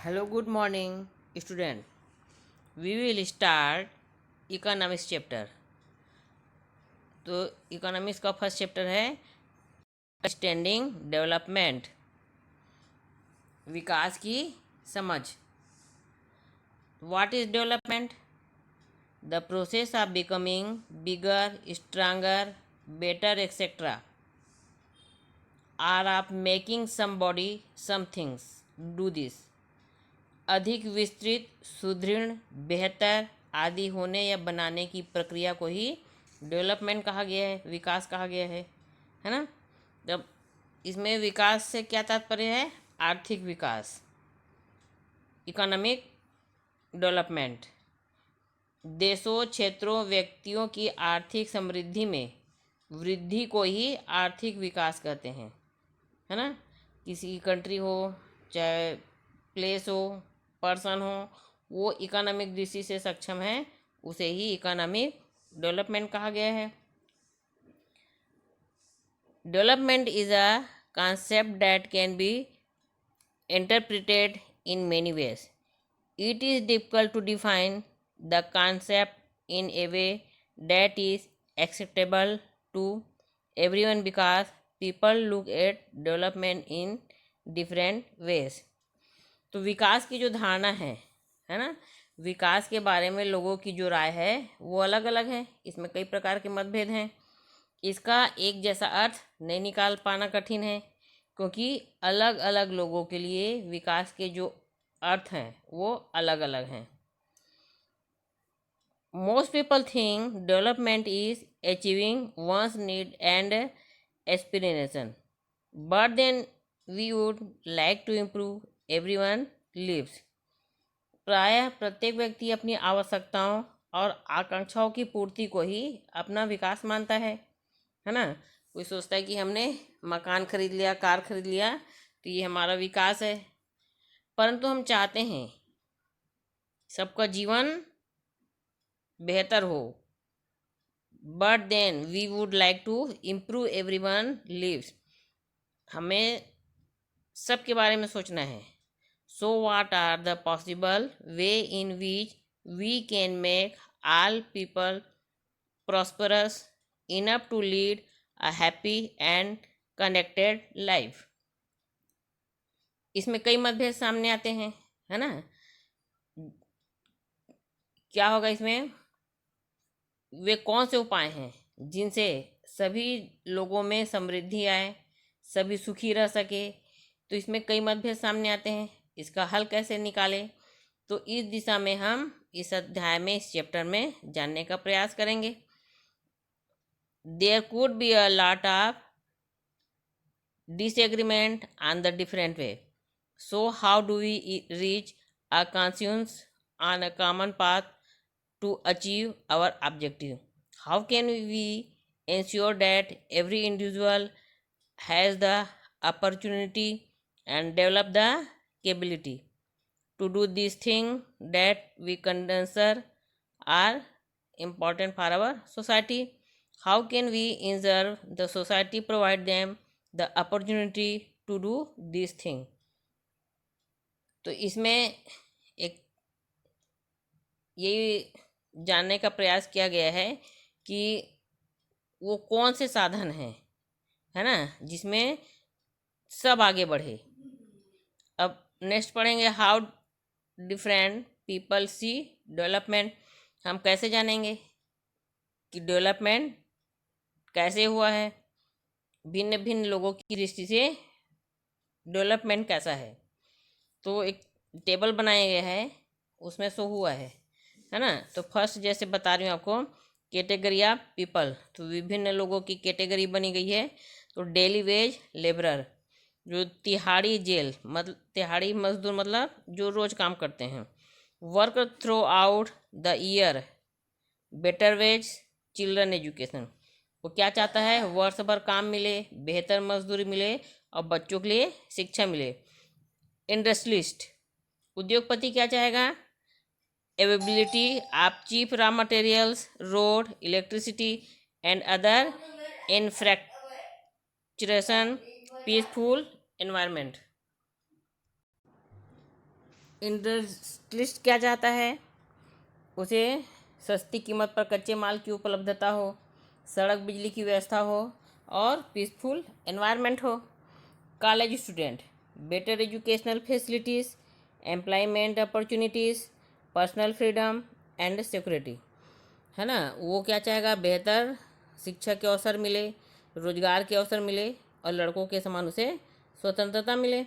Hello, good morning, student. We will start economics chapter. तो economics का first chapter है understanding development, विकास की समझ। What is development? The process of becoming bigger, stronger, better etcetera, or of making somebody, some things do this. अधिक विस्तृत, सुदृढ़, बेहतर आदि होने या बनाने की प्रक्रिया को ही डेवलपमेंट कहा गया है, विकास कहा गया है ना। जब इसमें विकास से क्या तात्पर्य है? आर्थिक विकास, इकोनॉमिक डेवलपमेंट। देशों, क्षेत्रों, व्यक्तियों की आर्थिक समृद्धि में वृद्धि को ही आर्थिक विकास कहते हैं, है ना। किसी कंट्री हो, चाहे प्लेस हो, पर्सन हो, वो इकोनॉमिक दृष्टि से सक्षम है, उसे ही इकोनॉमिक डेवलपमेंट कहा गया है। Development is a concept that can be interpreted in many ways. It is difficult to define the concept in a way that is acceptable to everyone because people look at development in different ways. तो विकास की जो धारणा है ना, विकास के बारे में लोगों की जो राय है वो अलग अलग है। इसमें कई प्रकार के मतभेद हैं। इसका एक जैसा अर्थ नहीं निकाल पाना कठिन है, क्योंकि अलग अलग लोगों के लिए विकास के जो अर्थ हैं वो अलग अलग हैं। Most people think development is achieving one's need and aspiration, but then we would like to improve everyone lives. प्रायः प्रत्येक व्यक्ति अपनी आवश्यकताओं और आकांक्षाओं की पूर्ति को ही अपना विकास मानता है ना। कोई सोचता है कि हमने मकान खरीद लिया, कार खरीद लिया, तो ये हमारा विकास है। परंतु हम चाहते हैं सबका जीवन बेहतर हो, but then we would like to improve everyone lives. हमें सबके बारे में सोचना है। So what are the possible way in which we can make all people prosperous enough to lead a happy and connected life. इसमें कई मतभेद सामने आते हैं, है ना। क्या होगा इसमें? वे कौन से उपाय हैं जिनसे सभी लोगों में समृद्धि आए, सभी सुखी रह सके? तो इसमें कई मतभेद सामने आते हैं। इसका हल कैसे निकालें? तो इस दिशा में हम इस अध्याय में, इस चैप्टर में जानने का प्रयास करेंगे। There could be a lot of disagreement on the different way. So how do we reach a consensus on a common path to achieve our objective? How can we ensure that every individual has the opportunity and develop the capability to do these things that we consider are important for our society? How can we ensure the society provide them the opportunity to do these things? तो इसमें एक ये जानने का प्रयास किया गया है कि वो कौन से साधन हैं, है ना, जिसमें सब आगे बढ़े। अब नेक्स्ट पढ़ेंगे how different people see development. हम कैसे जानेंगे कि डेवलपमेंट कैसे हुआ है? भिन्न भिन्न लोगों की दृष्टि से डेवलपमेंट कैसा है? तो एक टेबल बनाया गया है, उसमें शो हुआ है ना। तो फर्स्ट जैसे बता रही हूँ आपको, कैटेगरी ऑफ पीपल। तो विभिन्न लोगों की कैटेगरी बनी गई है। तो डेली वेज लेबरर, जो तिहाड़ी जेल मतलब तिहाड़ी मजदूर, मतलब जो रोज़ काम करते हैं। Work throughout the year, better ways, children education. वो क्या चाहता है? वर्ष भर काम मिले, बेहतर मजदूरी मिले और बच्चों के लिए शिक्षा मिले। इंडस्ट्रियलिस्ट, उद्योगपति क्या चाहेगा? Availability of cheap raw materials, road, electricity and other infrastructuration, peaceful environment. Industrialist क्या चाहता है? उसे सस्ती कीमत पर कच्चे माल की उपलब्धता हो, सड़क बिजली की व्यवस्था हो और पीसफुल एनवायरनमेंट हो। College student, better educational facilities, employment opportunities, personal freedom and security, है ना। वो क्या चाहेगा? बेहतर शिक्षा के अवसर मिले, रोजगार के अवसर मिले और लड़कों के समान उसे स्वतंत्रता मिले।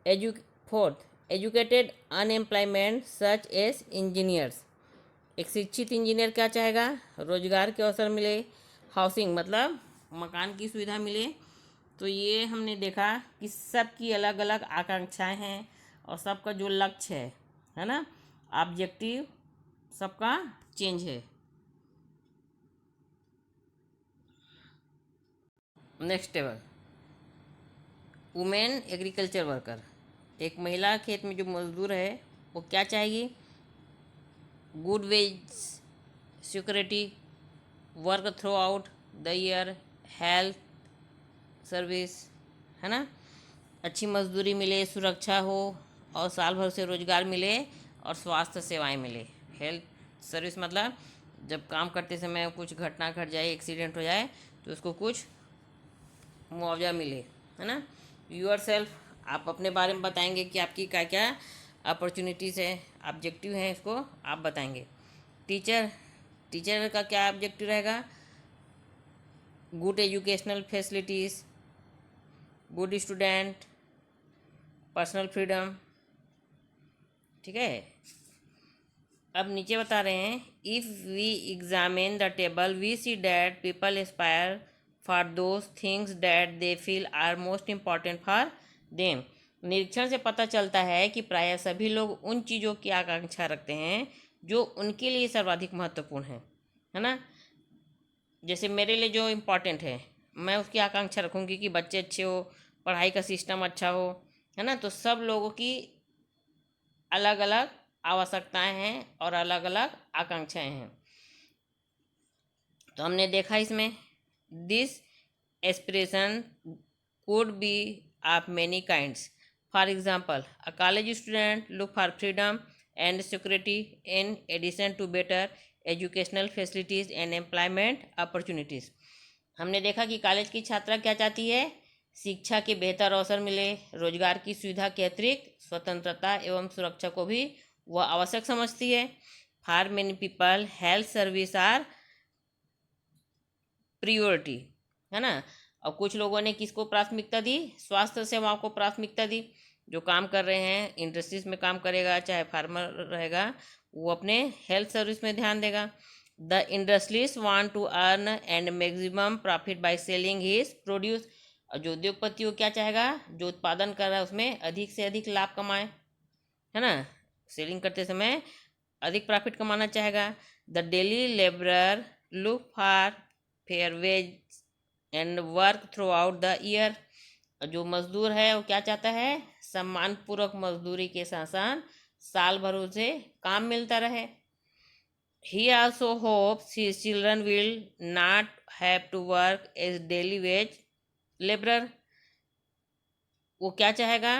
एजु fourth, educated unemployment such as engineers, एक शिक्षित इंजीनियर क्या चाहेगा? रोजगार के अवसर मिले, हाउसिंग मतलब मकान की सुविधा मिले। तो ये हमने देखा कि सबकी अलग अलग आकांक्षाएं हैं और सबका जो लक्ष्य है ना, ऑब्जेक्टिव सबका चेंज है। Next table, women agriculture worker, एक महिला खेत में जो मजदूर है वो क्या चाहेगी? Good wage, security, work throughout the year, health service, है ना। अच्छी मजदूरी मिले, सुरक्षा हो और साल भर से रोजगार मिले और स्वास्थ्य सेवाएं मिले। हेल्थ सर्विस मतलब जब काम करते समय कुछ घटना घट जाए, एक्सीडेंट हो जाए तो उसको कुछ मुआवजा मिले, है ना। यूर सेल्फ, आप अपने बारे में बताएंगे कि आपकी क्या क्या अपॉर्चुनिटीज़ है, ऑब्जेक्टिव हैं, इसको आप बताएंगे। टीचर, टीचर का क्या ऑब्जेक्टिव रहेगा? Good educational facilities, good student, personal freedom, ठीक है। अब नीचे बता रहे हैं, if we examine the table we see that people aspire for those things that they feel are most important for them. निरीक्षण से पता चलता है कि प्रायः सभी लोग उन चीज़ों की आकांक्षा रखते हैं जो उनके लिए सर्वाधिक महत्वपूर्ण है ना। जैसे मेरे लिए जो इम्पोर्टेंट है, मैं उसकी आकांक्षा रखूँगी कि बच्चे अच्छे हो, पढ़ाई का सिस्टम अच्छा हो, है ना। तो सब लोगों की अलग अलग आवश्यकताएं हैं और अलग अलग आकांक्षाएं हैं। तो हमने देखा इसमें, this aspiration could be of many kinds. For example, a college student look for freedom and security in addition to better educational facilities and employment opportunities. हमने देखा कि कॉलेज की छात्रा क्या चाहती है? शिक्षा के बेहतर अवसर मिले, रोजगार की सुविधा के अतिरिक्त स्वतंत्रता एवं सुरक्षा को भी वह आवश्यक समझती है। For many people health service are priority, है ना। और कुछ लोगों ने किसको प्राथमिकता दी? स्वास्थ्य सेवाओं को प्राथमिकता दी। जो काम कर रहे हैं, इंडस्ट्रीज में काम करेगा, चाहे फार्मर रहेगा, वो अपने हेल्थ सर्विस में ध्यान देगा। The industries want to earn and maximum profit by selling his produce. और जो उद्योगपति वो क्या चाहेगा? जो उत्पादन कर रहा है उसमें अधिक से अधिक लाभ कमाए, है ना। सेलिंग करते समय अधिक प्रॉफिट कमाना चाहेगा। The daily labourer look for fair wage and work throughout the year. जो मजदूर है वो क्या चाहता है? सम्मानपूर्वक मजदूरी के साथ साथ साल भर उसे काम मिलता रहे। He also hopes his children will not have to work as daily wage labourer. वो क्या चाहेगा?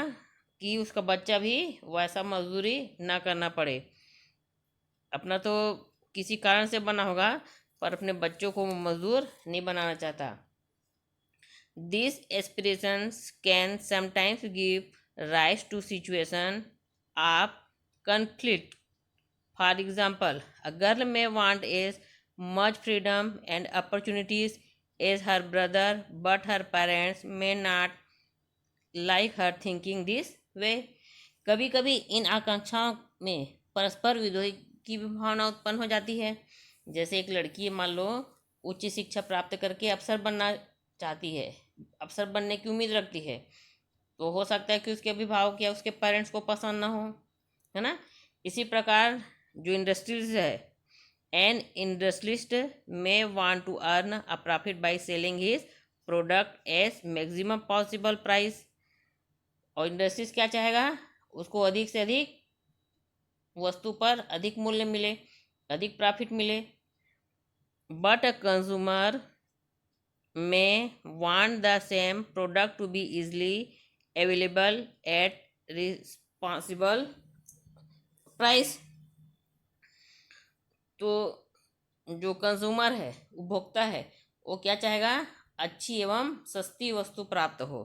कि उसका बच्चा भी वैसा मजदूरी ना करना पड़े। अपना तो किसी कारण से बना होगा, पर अपने बच्चों को मजदूर नहीं बनाना चाहता। These aspirations can sometimes give rise to situation of conflict. For example, a girl may want as much freedom and opportunities as her brother, but her parents may not like her thinking this way. कभी कभी इन आकांक्षाओं में परस्पर विरोधी की भी भावना उत्पन्न हो जाती है। जैसे एक लड़की मान लो उच्च शिक्षा प्राप्त करके अफसर बनना चाहती है, अफसर बनने की उम्मीद रखती है, तो हो सकता है कि उसके अभिभावक या उसके पेरेंट्स को पसंद ना हो, है ना। इसी प्रकार जो इंडस्ट्रीज है, an industrialist may want to earn a profit by selling his product as maximum possible price. और इंडस्ट्रीज क्या चाहेगा? उसको अधिक से अधिक वस्तु पर अधिक मूल्य मिले, अधिक प्रॉफिट मिले। But a consumer may want the same product to be easily available at responsible price. तो जो कंज्यूमर है, उपभोक्ता है, वो क्या चाहेगा, अच्छी एवं सस्ती वस्तु प्राप्त हो।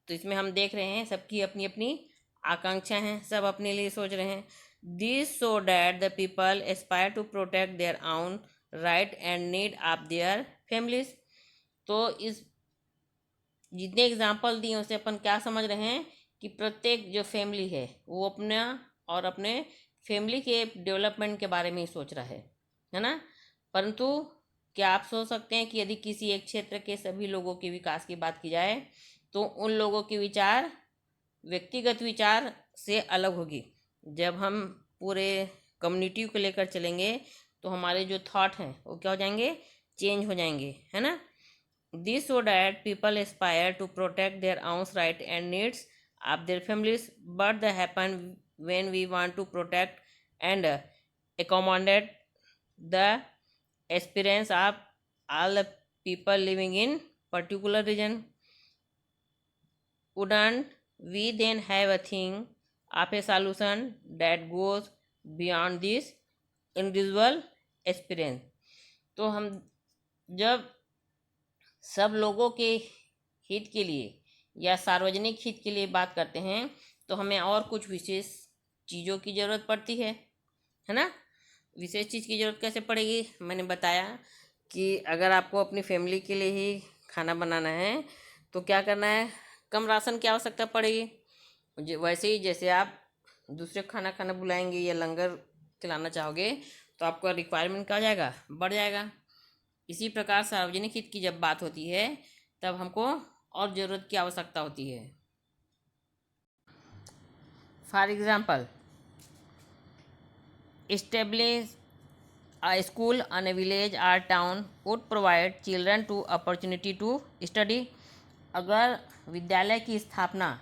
तो इसमें हम देख रहे हैं सबकी अपनी अपनी आकांक्षा हैं, सब अपने लिए सोच रहे हैं। This so that the people aspire to protect their own right and need of their families. तो इस जितने एग्जाम्पल दिए उससे अपन क्या समझ रहे हैं कि प्रत्येक जो फैमिली है वो अपना और अपने फैमिली के डेवलपमेंट के बारे में ही सोच रहा है ना। परंतु क्या आप सोच सकते हैं कि यदि किसी एक क्षेत्र के सभी लोगों के विकास की बात की जाए तो उन लोगों के विचार व्यक्तिगत विचार से अलग होगी। जब हम पूरे कम्युनिटी को लेकर चलेंगे तो हमारे जो थॉट हैं वो क्या हो जाएंगे, चेंज हो जाएंगे, है ना। This so that people aspire to protect their own rights and needs of their families, but they happen when we want to protect and accommodate the aspirations of all the people living in particular region. Wouldn't we then have a thing of a solution that goes beyond this individual aspiration? तो हम जब सब लोगों के हित के लिए या सार्वजनिक हित के लिए बात करते हैं तो हमें और कुछ विशेष चीज़ों की ज़रूरत पड़ती है ना। विशेष चीज़ की ज़रूरत कैसे पड़ेगी, मैंने बताया कि अगर आपको अपनी फैमिली के लिए ही खाना बनाना है तो क्या करना है, कम राशन की आवश्यकता पड़ेगी। वैसे ही जैसे आप दूसरे खाना खाना बुलाएंगे या लंगर खिलाना चाहोगे तो आपका रिक्वायरमेंट क्या हो जाएगा, बढ़ जाएगा। इसी प्रकार सार्वजनिक हित की जब बात होती है तब हमको और ज़रूरत की आवश्यकता होती है। For example, establish a school on a village or town would provide children to opportunity to study। अगर विद्यालय की स्थापना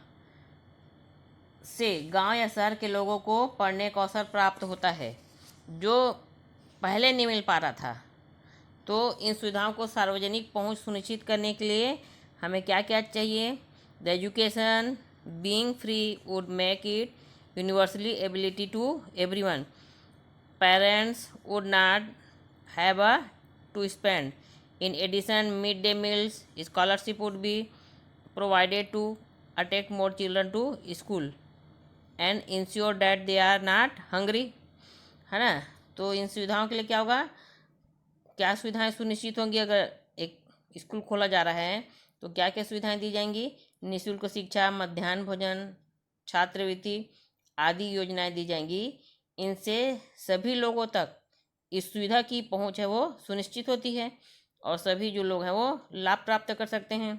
से गांव या शहर के लोगों को पढ़ने का अवसर प्राप्त होता है जो पहले नहीं मिल पा रहा था, तो इन सुविधाओं को सार्वजनिक पहुंच सुनिश्चित करने के लिए हमें क्या क्या चाहिए। The education being free would make it universally ability to everyone. Parents would not have to spend. In addition, midday meals scholarship would be provided to attract more children to school and ensure that they are not hungry, है ना। तो इन सुविधाओं के लिए क्या होगा, क्या सुविधाएं सुनिश्चित होंगी। अगर एक स्कूल खोला जा रहा है तो क्या क्या सुविधाएं दी जाएंगी, निःशुल्क शिक्षा, मध्याह्न भोजन, छात्रवृत्ति आदि योजनाएं दी जाएंगी। इनसे सभी लोगों तक इस सुविधा की पहुंच है वो सुनिश्चित होती है और सभी जो लोग हैं वो लाभ प्राप्त कर सकते हैं।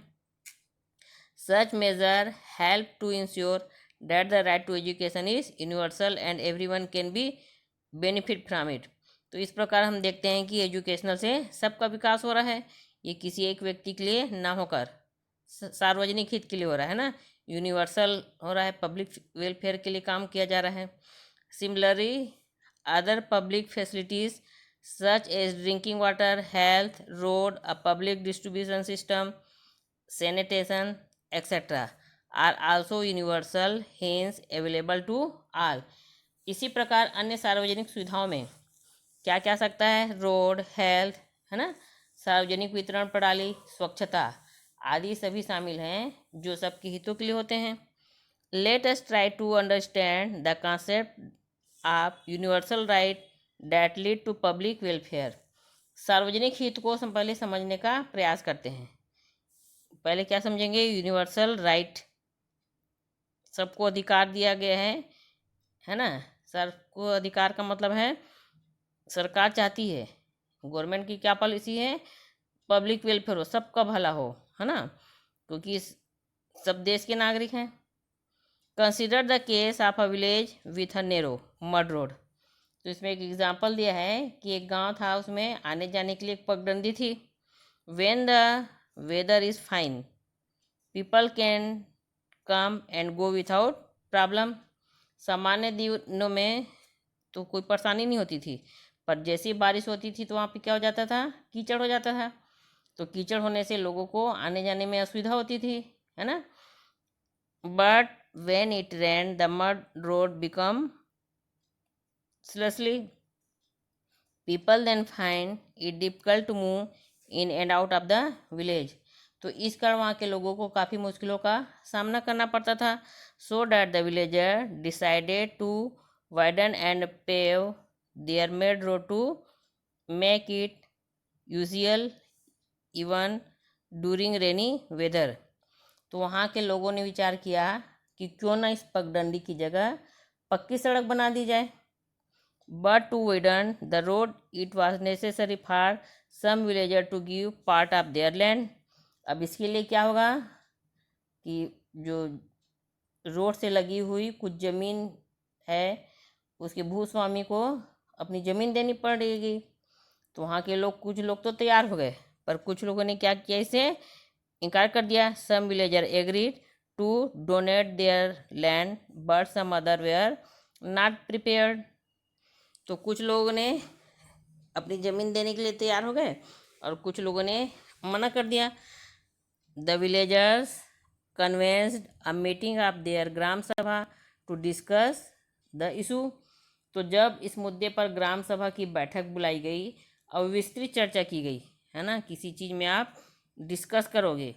Such major help to ensure that the right to education is universal and everyone can be benefit from it. तो इस प्रकार हम देखते हैं कि एजुकेशनल से सबका विकास हो रहा है, ये किसी एक व्यक्ति के लिए ना होकर सार्वजनिक हित के लिए हो रहा है ना, यूनिवर्सल हो रहा है, पब्लिक वेलफेयर के लिए काम किया जा रहा है। Similarly, other public facilities such as drinking water, health, road, a public distribution system, sanitation, etc. are also universal, hence available to all। इसी प्रकार अन्य सार्वजनिक सुविधाओं में क्या क्या सकता है, रोड, हेल्थ, है ना, सार्वजनिक वितरण प्रणाली, स्वच्छता आदि सभी शामिल हैं जो सबके हितों के लिए होते हैं। Let us try to understand the concept of universal right that lead to public welfare। सार्वजनिक हित को हम पहले समझने का प्रयास करते हैं। पहले क्या समझेंगे, यूनिवर्सल राइट, सबको अधिकार दिया गया है ना। सबको अधिकार का मतलब है सरकार चाहती है, गवर्नमेंट की क्या पॉलिसी है, पब्लिक वेलफेयर हो, सबका भला हो, है ना, क्योंकि सब देश के नागरिक हैं। Consider the case of a village with a narrow mud road. तो इसमें एक एग्जांपल दिया है कि एक गांव था, उसमें आने जाने के लिए एक पगडंडी थी। When the weather is fine people can come and go without problem. सामान्य दिनों में तो कोई परेशानी नहीं होती थी, पर जैसी बारिश होती थी तो वहाँ पे क्या हो जाता था, कीचड़ हो जाता था। तो कीचड़ होने से लोगों को आने जाने में असुविधा होती थी, है ना। But when it rained the mud road become Seriously, people then find it difficult to move in and out of the village. तो इस कारण वहाँ के लोगों को काफ़ी मुश्किलों का सामना करना पड़ता था. So that the villager decided to widen and pave their made road to make it usual even during rainy weather. तो वहाँ के लोगों ने विचार किया कि क्यों ना इस पगडंडी की जगह पक्की सड़क बना दी जाए. But to widen the road, it was necessary for some villager to give part of their land. अब इसके लिए क्या होगा कि जो रोड से लगी हुई कुछ ज़मीन है उसके भूस्वामी को अपनी ज़मीन देनी पड़ेगी. तो वहाँ के लोग कुछ लोग तो तैयार हो गए, पर कुछ लोगों ने क्या किया, इसे इनकार कर दिया. Some villager agreed to donate their land but some other were not prepared. तो कुछ लोगों ने अपनी ज़मीन देने के लिए तैयार हो गए और कुछ लोगों ने मना कर दिया. The villagers convened a meeting of their gram sabha to discuss the issue. तो जब इस मुद्दे पर ग्राम सभा की बैठक बुलाई गई और विस्तृत चर्चा की गई, है ना, किसी चीज़ में आप डिस्कस करोगे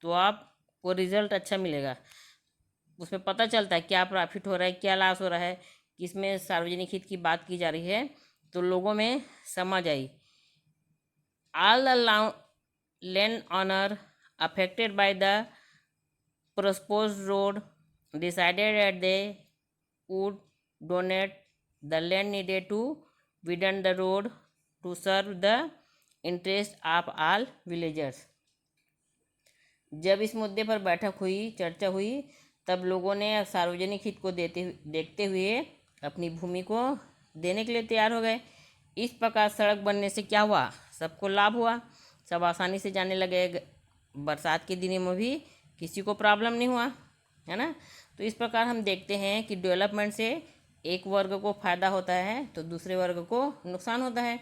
तो आपको रिजल्ट अच्छा मिलेगा, उसमें पता चलता है क्या प्रॉफिट हो रहा है, क्या लॉस हो रहा है, किसमें सार्वजनिक हित की बात की जा रही है, तो लोगों में समझ आई. All the land owner affected by the proposed road decided that they would donate the land needed to widen the road to serve the interest of all villagers. जब इस मुद्दे पर बैठक हुई, चर्चा हुई, तब लोगों ने सार्वजनिक हित को देखते हुए अपनी भूमि को देने के लिए तैयार हो गए. इस प्रकार सड़क बनने से क्या हुआ, सबको लाभ हुआ, सब आसानी से जाने लगे. बरसात के दिनों में भी किसी को प्रॉब्लम नहीं हुआ, है ना. तो इस प्रकार हम देखते हैं कि डेवलपमेंट से एक वर्ग को फ़ायदा होता है तो दूसरे वर्ग को नुकसान होता है.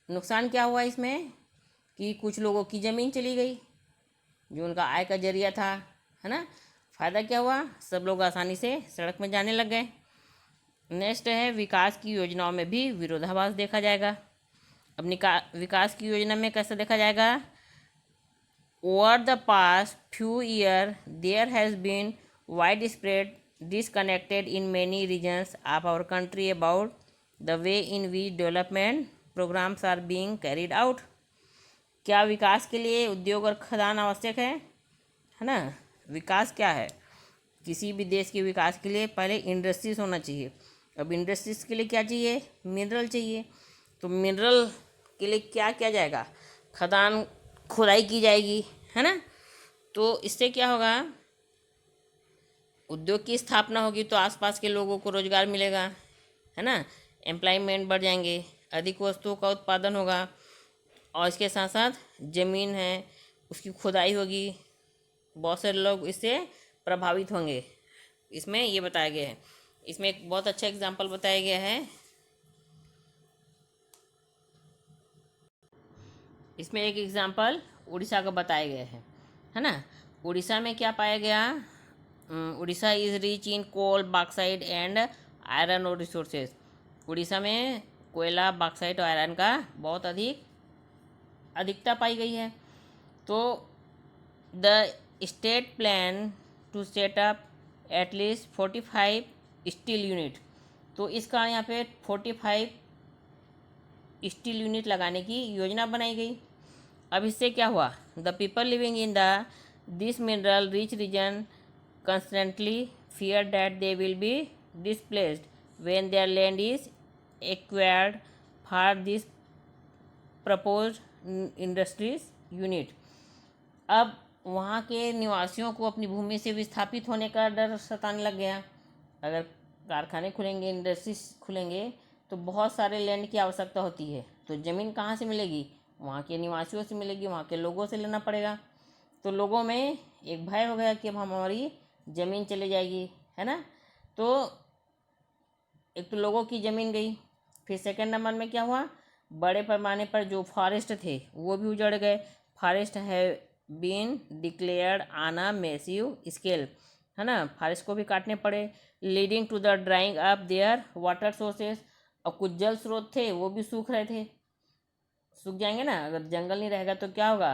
नुकसान क्या हुआ इसमें कि कुछ लोगों की ज़मीन चली गई जो उनका आय का जरिया था, है ना. फ़ायदा क्या हुआ, सब लोग आसानी से सड़क में जाने लग गए. नेक्स्ट है विकास की योजनाओं में भी विरोधाभास देखा जाएगा. अब विकास की योजना में कैसे देखा जाएगा. Over the past few years, there has been widespread disconnected in many regions of our country about the way in which development programs are being carried out. क्या विकास के लिए उद्योग और खदान आवश्यक है ना. विकास क्या है, किसी भी देश के विकास के लिए पहले इंडस्ट्रीज होना चाहिए. अब इंडस्ट्रीज के लिए क्या चाहिए, मिनरल चाहिए. तो मिनरल के लिए क्या किया जाएगा, खदान खुदाई की जाएगी, है ना. तो इससे क्या होगा, उद्योग की स्थापना होगी तो आसपास के लोगों को रोजगार मिलेगा, है ना. एम्प्लॉयमेंट बढ़ जाएंगे, अधिक वस्तुओं का उत्पादन होगा और इसके साथ साथ ज़मीन है उसकी खुदाई होगी, बहुत सारे लोग इससे प्रभावित होंगे. इसमें ये बताया गया है. इसमें एक बहुत अच्छा एग्जाम्पल बताया गया है. इसमें एक एग्जाम्पल उड़ीसा का बताया गया है ना. उड़ीसा में क्या पाया गया, Orissa is rich in coal, bauxite and iron ore resources. Orissa में कोयला, बॉक्साइट और आयरन का बहुत अधिकता पाई गई है. तो the state plan to set up at least 45 steel unit. तो इसका यहाँ पे 45 स्टील यूनिट लगाने की योजना बनाई गई. अब इससे क्या हुआ, the people living in the this mineral rich region constantly fear that they will be displaced when their land is acquired for this proposed industries unit. अब वहाँ के निवासियों को अपनी भूमि से विस्थापित होने का डर सताने लग गया. अगर कारखाने खुलेंगे, इंडस्ट्रीज खुलेंगे तो बहुत सारे लैंड की आवश्यकता होती है. तो ज़मीन कहाँ से मिलेगी, वहाँ के निवासियों से मिलेगी, वहाँ के लोगों से लेना पड़ेगा. तो लोगों में एक भय हो गया कि अब हमारी ज़मीन चली जाएगी, है ना. तो एक तो लोगों की ज़मीन गई, फिर सेकंड नंबर में क्या हुआ, बड़े पैमाने पर जो फॉरेस्ट थे वो भी उजड़ गए. फॉरेस्ट है been declared on a massive scale, है ना. फॉरेस्ट को भी काटने पड़े, leading to the drying up their water sources. और कुछ जल स्रोत थे वो भी सूख रहे थे, सूख जाएंगे ना। अगर जंगल नहीं रहेगा तो क्या होगा,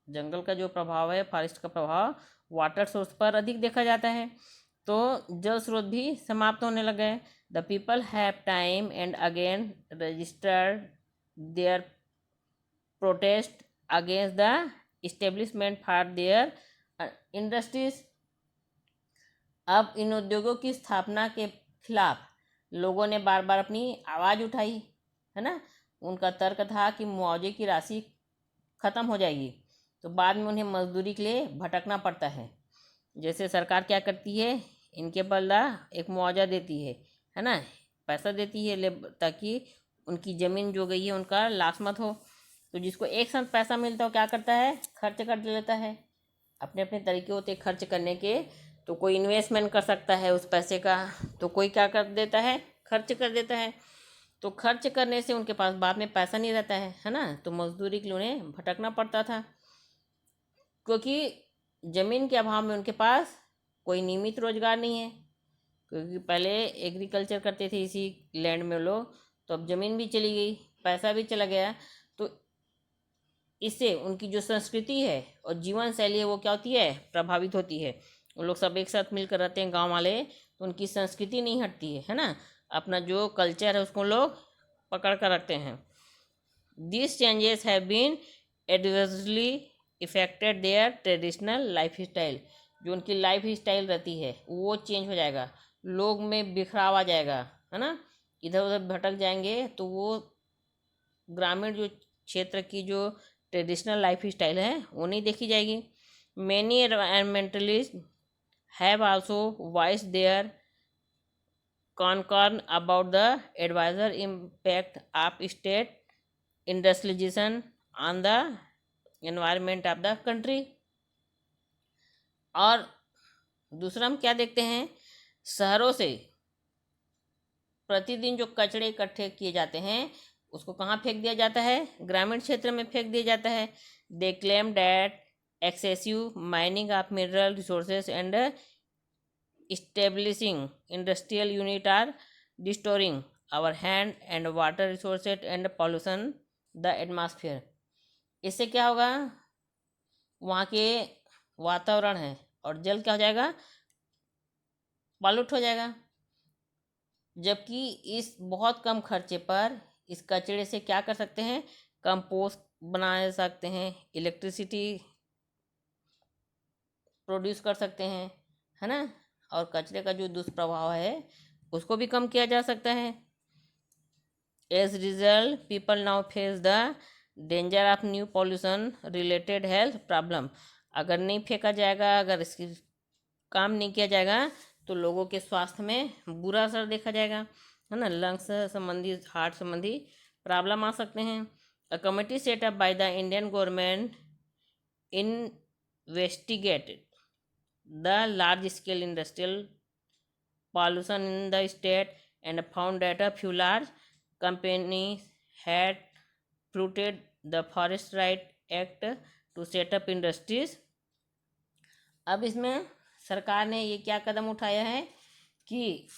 जंगल का जो प्रभाव है, फॉरेस्ट का प्रभाव वाटर सोर्स पर अधिक देखा जाता है, तो जल स्रोत भी समाप्त होने लग गए। The people have time and again registered their protest against the establishment for their industries. अब इन उद्योगों की स्थापना के खिलाफ लोगों ने बार बार अपनी आवाज़ उठाई, है ना। उनका तर्क था कि मुआवजे की राशि ख़त्म हो जाएगी, तो बाद में उन्हें मजदूरी के लिए भटकना पड़ता है। जैसे सरकार क्या करती है, इनके बदला एक मुआवजा देती है ना, पैसा देती है ताकि उनकी ज़मीन जो गई है उनका लॉस मत हो। तो जिसको एक साथ पैसा मिलता है वो क्या करता है, खर्च कर लेता है। अपने अपने तरीके होते हैं खर्च करने के। तो कोई इन्वेस्टमेंट कर सकता है उस पैसे का, तो कोई क्या कर देता है, खर्च कर देता है। तो खर्च करने से उनके पास बाद में पैसा नहीं रहता है ना, तो मजदूरी के लिए उन्हें भटकना पड़ता था, क्योंकि ज़मीन के अभाव में उनके पास कोई नियमित रोजगार नहीं है। क्योंकि पहले एग्रीकल्चर करते थे इसी लैंड में लोग, तो अब ज़मीन भी चली गई, पैसा भी चला गया, तो इससे उनकी जो संस्कृति है और जीवन शैली है वो क्या होती है, प्रभावित होती है। वो लोग सब एक साथ मिलकर रहते हैं गांव वाले, तो उनकी संस्कृति नहीं हटती है ना, अपना जो कल्चर है उसको लोग पकड़ कर रखते हैं। This changes have been adversely effected their traditional life style. जो उनकी लाइफ स्टाइल रहती है वो चेंज हो जाएगा, लोग में बिखराव आ जाएगा, है ना, इधर उधर भटक जाएंगे। तो वो ग्रामीण जो क्षेत्र की जो ट्रेडिशनल लाइफ स्टाइल है वो नहीं देखी जाएगी। Many environmentalist have also voiced their concern about the adverse impact of state industrialization on the environment of the country। और दूसरा हम क्या देखते हैं, शहरों से प्रतिदिन जो कचड़े इकट्ठे किए जाते हैं उसको कहाँ फेंक दिया जाता है, ग्रामीण क्षेत्र में फेंक दिया जाता है। They claim that excessive mining of mineral resources and establishing industrial unit are destroying our hand and water resources and pollution the atmosphere। इससे क्या होगा, वहाँ के वातावरण है और जल क्या हो जाएगा, पॉल्यूट हो जाएगा। जबकि इस बहुत कम खर्चे पर इस कचरे से क्या कर सकते हैं, कंपोस्ट बना सकते हैं, इलेक्ट्रिसिटी प्रोड्यूस कर सकते हैं, है ना, और कचरे का जो दुष्प्रभाव है उसको भी कम किया जा सकता है। As result people now face the danger of new pollution related health problem. अगर नहीं फेंका जाएगा, अगर इसकी काम नहीं किया जाएगा तो लोगों के स्वास्थ्य में बुरा असर देखा जाएगा, है ना, लंग्स संबंधी, हार्ट संबंधी प्रॉब्लम आ सकते हैं। A committee setup by the Indian government investigated the large scale industrial pollution in the state and found that a few large companies had flouted the Forest Right Act to set up industries। अब इसमें सरकार ने ये क्या कदम उठाया है कि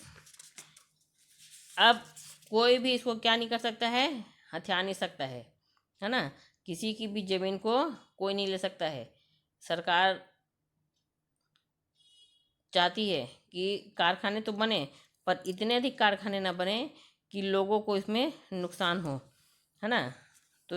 अब कोई भी इसको क्या नहीं कर सकता है, हथिया नहीं सकता है ना, किसी की भी ज़मीन को कोई नहीं ले सकता है। सरकार चाहती है कि कारखाने तो बने पर इतने अधिक कारखाने ना बने कि लोगों को इसमें नुकसान हो, है ना। तो